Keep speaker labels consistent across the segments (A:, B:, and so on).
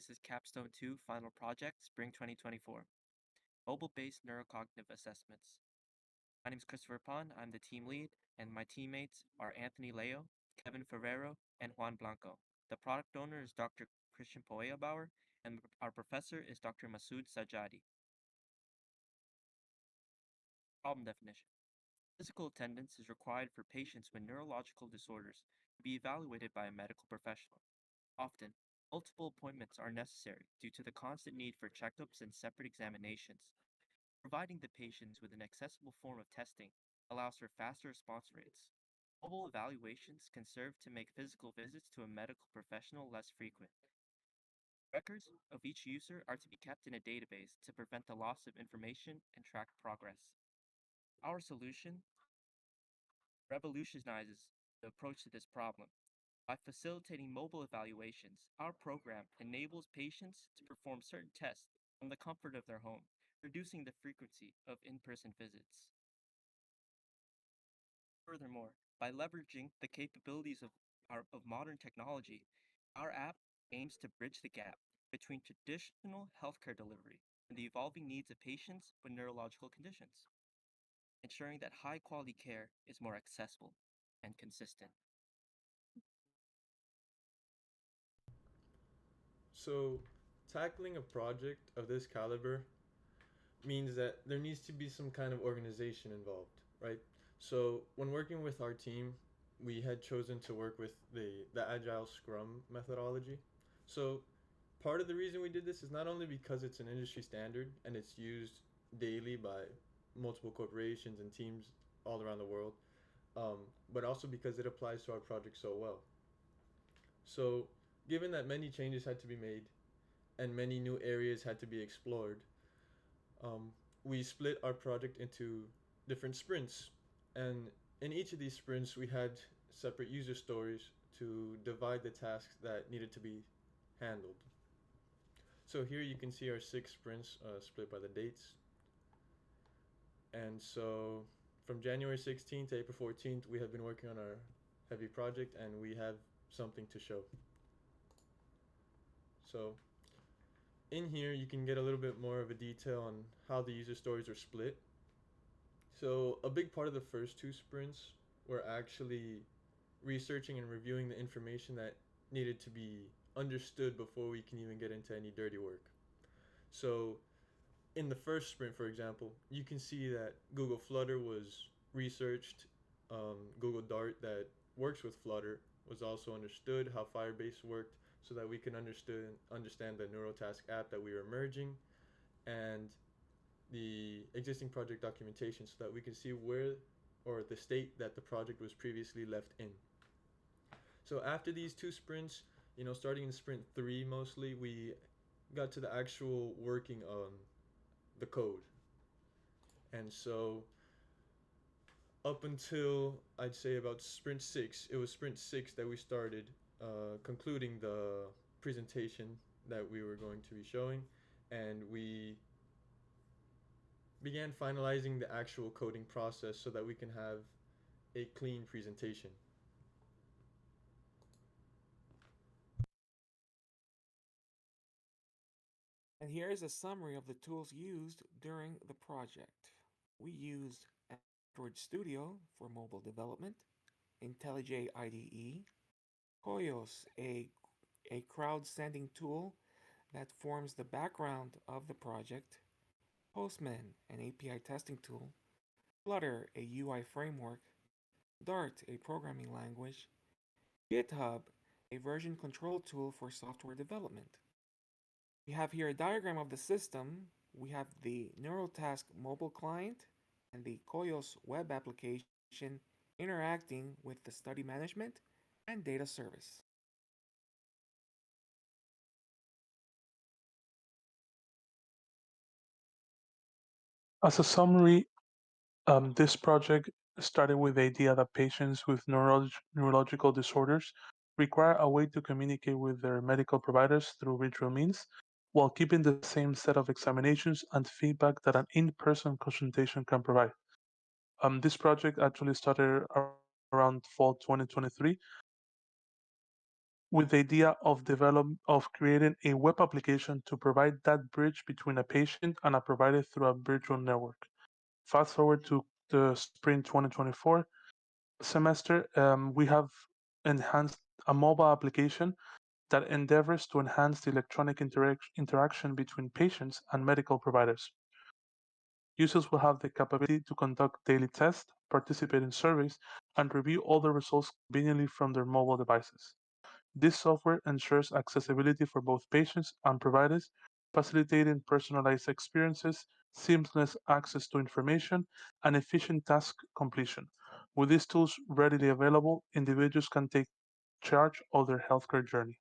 A: SCIS's Capstone 2 final project, Spring 2024, mobile-based neurocognitive assessments. My name is Christopher Pan, I'm the team lead, and my teammates are Anthony Leo, Kevin Ferrero, and Juan Blanco. The product owner is Dr. Christian Poeabauer, and our professor is Dr. Masood Sajadi. Problem definition. Physical attendance is required for patients with neurological disorders to be evaluated by a medical professional. Often, multiple appointments are necessary due to the constant need for checkups and separate examinations. Providing the patients with an accessible form of testing allows for faster response rates. Mobile evaluations can serve to make physical visits to a medical professional less frequent. Records of each user are to be kept in a database to prevent the loss of information and track progress. Our solution revolutionizes the approach to this problem. By facilitating mobile evaluations, our program enables patients to perform certain tests from the comfort of their home, reducing the frequency of in-person visits. Furthermore, by leveraging the capabilities of modern technology, our app aims to bridge the gap between traditional healthcare delivery and the evolving needs of patients with neurological conditions, ensuring that high-quality care is more accessible and consistent.
B: So, tackling a project of this caliber means that there needs to be some kind of organization involved, right? So, when working with our team, we had chosen to work with the Agile Scrum methodology. So, part of the reason we did this is not only because it's an industry standard and it's used daily by multiple corporations and teams all around the world, um, but also because it applies to our project so well. So, given that many changes had to be made and many new areas had to be explored, um, we split our project into different sprints. And in each of these sprints, we had separate user stories to divide the tasks that needed to be handled. So here you can see our 6 sprints split by the dates. And so from January 16th to April 14th, we have been working on our heavy project and we have something to show. So in here, you can get a little bit more of a detail on how the user stories are split. So a big part of the first 2 sprints were actually researching and reviewing the information that needed to be understood before we can even get into any dirty work. So in the first sprint, for example, you can see that Google Flutter was researched. Google Dart that works with Flutter was also understood. How Firebase worked, so that we can understand the NeuroTask app that we were merging, and the existing project documentation, so that we can see where or the state that the project was previously left in. So after these 2 sprints, starting in sprint 3 mostly, we got to the actual working on the code. And so up until I'd say about sprint 6, it was sprint 6 that we started concluding the presentation that we were going to be showing, and we began finalizing the actual coding process so that we can have a clean presentation.
C: And here is a summary of the tools used during the project. We used Android Studio for mobile development, IntelliJ IDE, Koyos, a crowd sending tool that forms the background of the project, Postman, an API testing tool, Flutter, a UI framework, Dart, a programming language, GitHub, a version control tool for software development. We have here a diagram of the system. We have the NeuroTask mobile client and the Koyos web application interacting with the study management and data service.
D: As a summary, this project started with the idea that patients with neurological disorders require a way to communicate with their medical providers through virtual means while keeping the same set of examinations and feedback that an in-person consultation can provide. This project actually started around fall 2023, with the idea of creating a web application to provide that bridge between a patient and a provider through a virtual network. Fast forward to the spring 2024 semester, we have enhanced a mobile application that endeavors to enhance the electronic interaction between patients and medical providers. Users will have the capability to conduct daily tests, participate in surveys, and review all the results conveniently from their mobile devices. This software ensures accessibility for both patients and providers, facilitating personalized experiences, seamless access to information, and efficient task completion. With these tools readily available, individuals can take charge of their healthcare journey.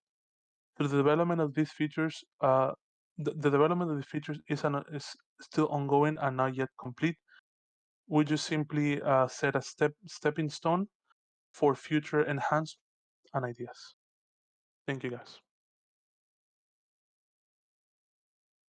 D: Through the development of these features, the development of the features is still ongoing and not yet complete. We just simply set a stepping stone for future enhancements and ideas. Thank you, guys.